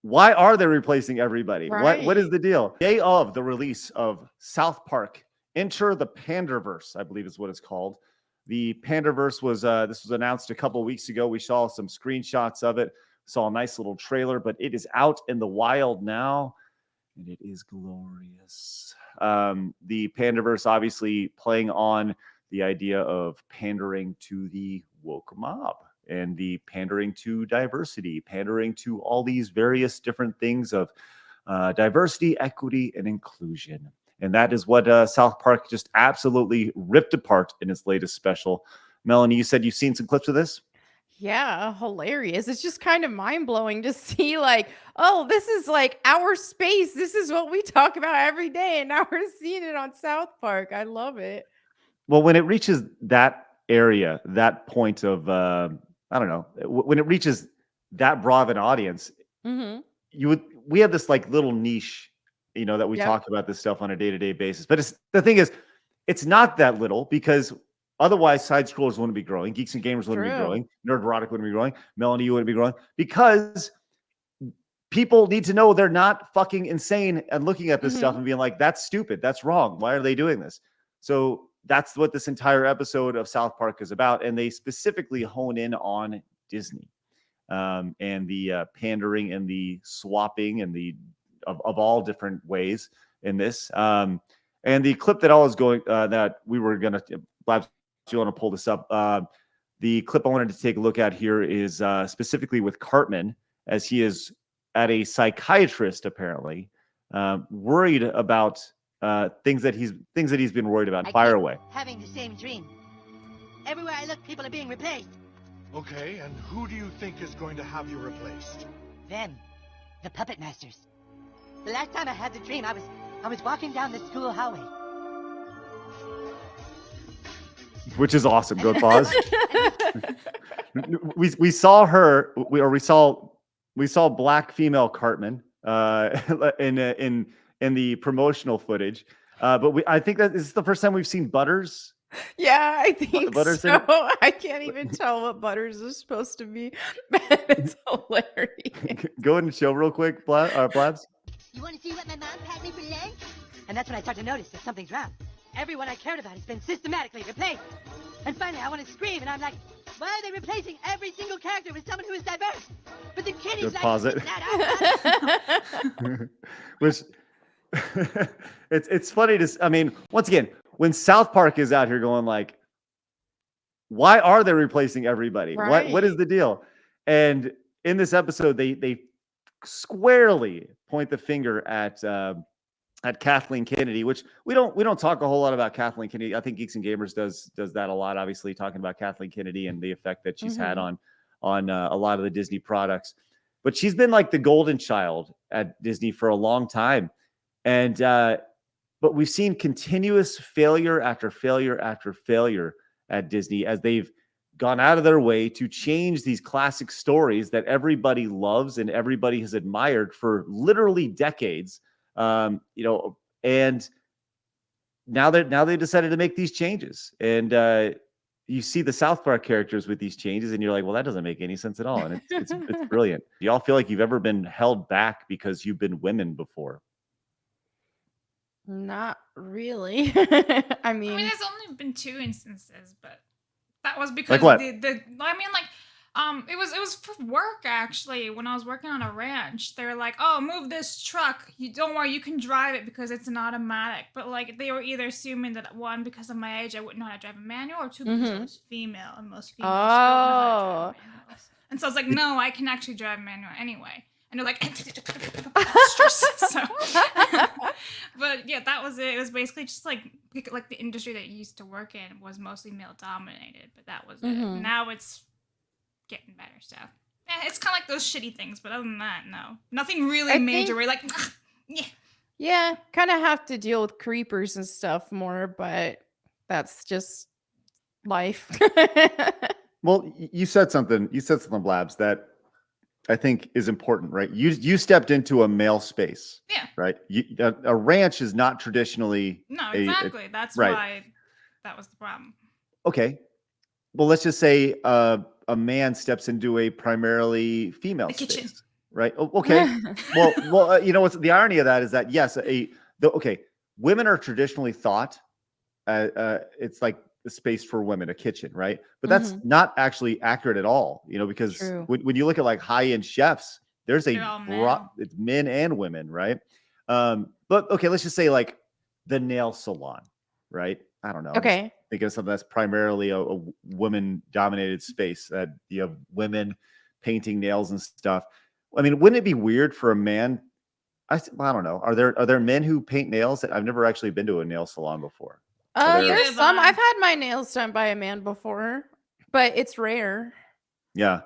Why are they replacing everybody? What is Right. the deal? Day of the release of South Park, Enter the Panderverse, I believe is what it's called. The Panderverse was this was announced a couple weeks ago. We saw some screenshots of it, saw a nice little trailer, but it is out in the wild now, and it is glorious. The Panderverse obviously playing on the idea of pandering to the woke mob and the pandering to diversity, pandering to all these various different things of diversity, equity, and inclusion. And that is what South Park just absolutely ripped apart in its latest special. Melonie, you said you've seen some clips of this? Yeah, hilarious. It's just kind of mind-blowing to see like, oh, this is like our space. This is what we talk about every day, and now we're seeing it on South Park. I love it. Well, when it reaches that area, that point of, I don't know, when it reaches that broad of an audience, Mhm. we have this like little niche, that we Yep. talk about this stuff on a day-to-day basis. But the thing is, it's not that little because otherwise side scrollers wouldn't be growing, geeks and gamers wouldn't be True. growing, nerd wouldn't be growing, Melanie, you wouldn't be growing because people need to know they're not fucking insane and looking at this stuff Mhm. and being like, that's stupid. That's wrong. Why are they doing this? So that's what this entire episode of South Park is about. And they specifically hone in on Disney and the pandering and the swapping and the of all different ways in this. And the clip that I was going that we were going to, Blabs, you want to pull this up. The clip I wanted to take a look at here is specifically with Cartman, as he is at a psychiatrist apparently, worried about things that he's been worried about. Fire away. Having the same dream. Everywhere I look, people are being replaced. Okay, and who do you think is going to have you replaced? Them, the puppet masters. The last time I had the dream, I was walking down the school hallway. Which is awesome. Go pause. we saw her. We saw black female Cartman in the promotional footage. But I think that is the first time we've seen Butters. Yeah, I think Butters so. I can't even tell what Butters is supposed to be. It's hilarious. Go ahead and show real quick, Blabs. You want to see what my mom packed me for lunch? And that's when I start to notice that something's wrong. Everyone I cared about has been systematically replaced. And finally, I want to scream, and I'm like, why are they replacing every single character with someone who is diverse? But the kid is like, pause it. Which it's funny to. I mean, once again, when South Park is out here going like, why are they replacing everybody? What is Right. the deal? And in this episode, they squarely point the finger at Kathleen Kennedy, which we don't talk a whole lot about Kathleen Kennedy. I think Geeks and Gamers does that a lot, obviously talking about Kathleen Kennedy and the effect that she's had Mhm. on a lot of the Disney products. But she's been like the golden child at Disney for a long time. And but we've seen continuous failure after failure after failure at Disney as they've gone out of their way to change these classic stories that everybody loves and everybody has admired for literally decades. And now they decided to make these changes, and you see the South Park characters with these changes, and you're like, well, that doesn't make any sense at all, and it's brilliant. Do y'all feel like you've ever been held back because you've been women before? Not really. I I mean, mean, there's only been 2 instances, but that was Like because what? I mean, like, it was for work actually. When I was working on a ranch, they were like, "Oh, move this truck. You don't worry, you can drive it because it's an automatic." But like, they were either assuming that, one, because of my age, I wouldn't know how to drive a manual, or 2, because I Mhm. was female, and most females don't know how Oh. to drive manuals. And so I was like, "No, I can actually drive manual anyway." And they're like, "Stress." So, but yeah, that was it. It was basically just like the industry that you used to work in was mostly male dominated, but that was it. Mhm. Now it's getting better stuff. Yeah, it's kind of like those shitty things, but other than that, no, nothing really I major. think, We're like, yeah, yeah, kind of have to deal with creepers and stuff more, but that's just life. Well, you said something. You said something, Blabs, that I think is important, right? You stepped into a male space, yeah, right? A ranch is not traditionally no, a exactly. That's right. why that was the problem. Okay. Well, let's just say a man steps into a primarily female The kitchen. space. right? Okay. You know what's the irony of that is that yes, women are traditionally thought it's like a space for women, a kitchen, right? But that's not actually accurate at all, you know, because True. when you look at like high-end chefs, there's They're all men. it's men and women, right? But okay, let's just say like the nail salon, right? I don't know. I'm just Okay. thinking of something that's primarily a woman-dominated space that you have women painting nails and stuff. I mean, wouldn't it be weird for a man? I don't know. Are there men who paint nails? I've never actually been to a nail salon before. Are there- There's some. I've had my nails done by a man before, but it's rare. Yeah.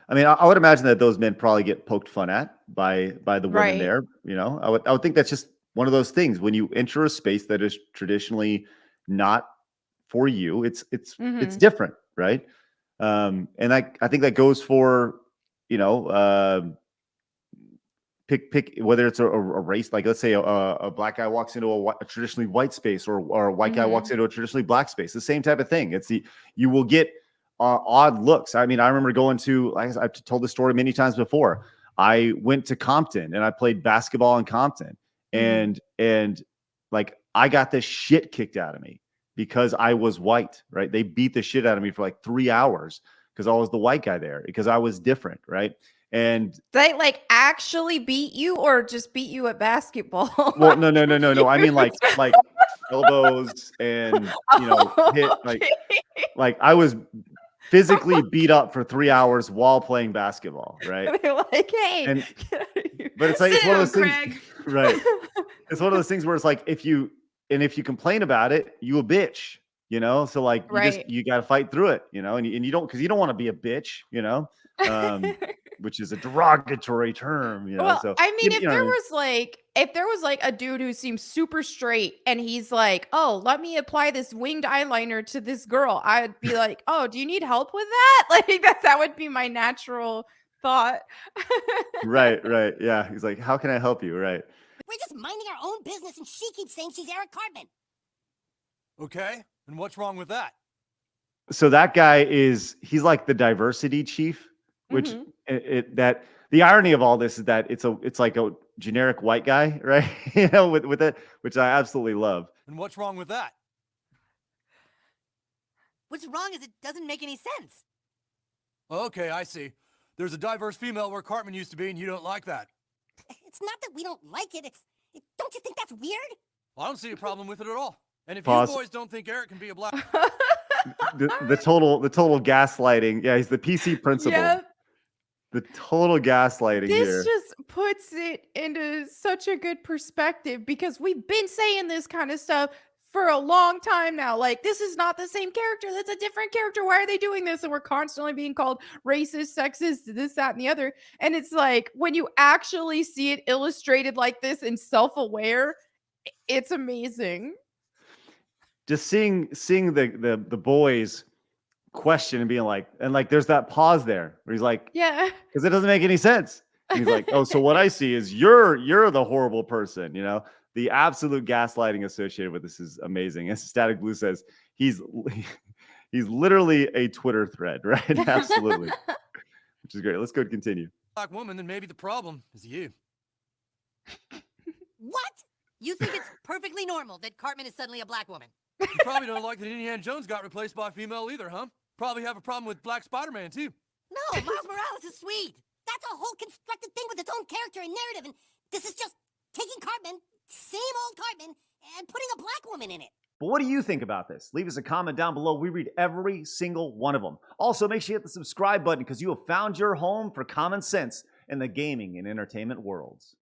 I mean, I would imagine that those men probably get poked fun at by the women Right. there. You know, I would think that's just one of those things when you enter a space that is traditionally not for you. It's Mhm. different, right? And I think that goes for you know pick whether it's a race, like let's say a black guy walks into a traditionally white space or a white guy walks Mhm. into a traditionally black space, the same type of thing. You will get odd looks. I mean, I remember going to, like I've told this story many times before. I went to Compton and I played basketball in Compton, Mhm. and like I got the shit kicked out of me because I was white, right? They beat the shit out of me for like 3 hours because I was the white guy there because I was different, right? And They like actually beat you or just beat you at basketball? well, I'm no. I mean, confused. like elbows and hit Okay. like I was physically beat up for 3 hours while playing basketball, right? They're like, hey, And get out of here. but it's like it's Sit one of down, those things, Craig. right? It's one of those things where it's like if you complain about it, you a bitch, you know. So like Right. you got to fight through it, you know, and you don't because you don't want to be a bitch, you know, which is a derogatory term, you know. Well, So I mean, you know what I mean? if there was like a dude who seems super straight and he's like, "Oh, let me apply this winged eyeliner to this girl," I'd be like, "Oh, do you need help with that?" Like that would be my natural thought. Right. Yeah. He's like, how can I help you? Right. We're just minding our own business, and she keeps saying she's Eric Cartman. Okay, and what's wrong with that? So that guy he's like the diversity chief, which Mhm. that the irony of all this is that it's like a generic white guy, right? You know, with it, which I absolutely love. And what's wrong with that? What's wrong is it doesn't make any sense. Okay, I see. There's a diverse female where Cartman used to be, and you don't like that. It's not that we don't like it, don't you think that's weird? Well, I don't see a problem with it at all. And if Pause. you boys don't think Eric can be a black... The total gaslighting. Yeah, he's the PC principal. Yep. The total gaslighting This here. just puts it into such a good perspective because we've been saying this kind of stuff for a long time now. Like, this is not the same character. That's a different character. Why are they doing this? And we're constantly being called racist, sexist, this, that, and the other. And it's like when you actually see it illustrated like this and self-aware, it's amazing. Just seeing the boys question and being like, and like there's that pause there where he's like, Yeah. because it doesn't make any sense. And he's like, oh, so what I see is you're the horrible person, you know. The absolute gaslighting associated with this is amazing. As Static Blue says, he's literally a Twitter thread, right? Absolutely, which is great. Let's go continue. black woman, then maybe the problem is you. What? You think it's perfectly normal that Cartman is suddenly a black woman? You probably don't like that Indiana Jones got replaced by a female either, huh? Probably have a problem with Black Spider-Man, too. No, Miles Morales is sweet. That's a whole constructed thing with its own character and narrative, and this is just taking Cartman, same old Cartman, and putting a black woman in it. But what do you think about this? Leave us a comment down below. We read every single one of them. Also, make sure you hit the subscribe button because you have found your home for common sense in the gaming and entertainment worlds.